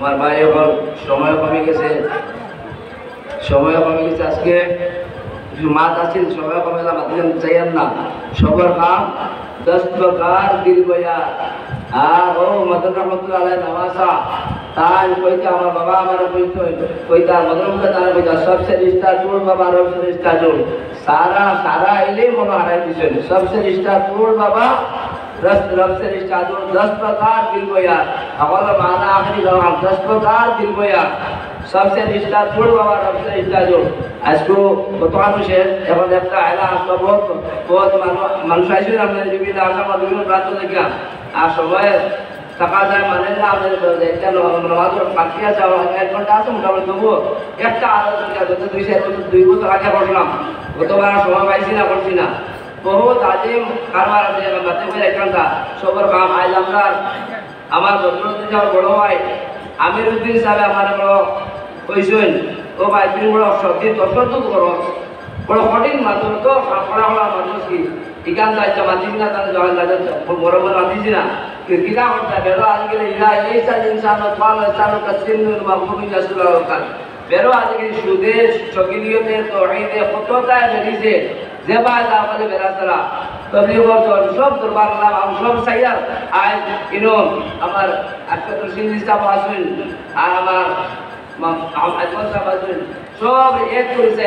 আমার ভাই এখন সময় কমে গেছে আজকে মাত আছেন সময় কমে গেলাম চাইয়েন না সবার কাম 10 প্রকার দিল বয়া আর ও মদন রহমতুল্লাহ আলাইহি নওয়াসা তাই কইতা আমার বাবা আমার কইতা মদন রহমতুল্লাহ আলাইহি কইতা সবসে রিश्ता जोड़ बाबा सबसे रिश्ता जोड़ सारा इले मनो हाराई दिছেন सबसे रिश्ता जोड़ बाबा रब से रिश्ता जोड़ 10 प्रकार दिल बया अवल माना आखिरी जवाब 10 प्रकार दिल बया सबसे रिश्ता जोड़ बाबा रब से रिश्ता जोड़ আজকে বর্তমান শেষ এখন একটা আয়লা আসলো বহুত মানুষ আইসেন আপনার বিভিন্ন আসাম বিভিন্ন প্রান্ত থেকে আর সময় টাকা যায় মানে না আমাদের একটা নামাজের বাকি আছে 1 ঘন্টা আছে মোটামুটি তবুও একটা আলোচনা করতে 2 বছর আগে করলাম গতবার সময় পাইছি না করছি না বহুত আজিম কারবার আছে বাতে করে একটা সবার কাম আইল আমরা আমার বদরুদ্দিন সাহেব বড় ভাই আমিরউদ্দিন সাহেব আমার বড় কইছেন ও ভাই তুমি বড় সত্যি তত্ত্ব করো বড় কঠিন মাত্র তো পড়া মানুষ কি ইকান দায়িত্ব মাতিস না তাহলে জয় দাদা বড় বড় মাতিস না কিতা করতে বেরো আজকে ইলা এইসা ইনসান ওয়াল ইনসান কাসিনুল মাহবুবি রাসূলুল্লাহ কাল বেরো আজকে সুদে শকিলিয়তে তাওহীদে কতটায় বেরিয়েছে যেবা দাওয়ালে বেরাসরা তবলিগ করছন সব দরবার নাম আমি সব সাইয়ার আজ ইনো আমার আজকে তো সিনিস্তা পাসুন আর আমার আজকে সাহেব সব এক করেছে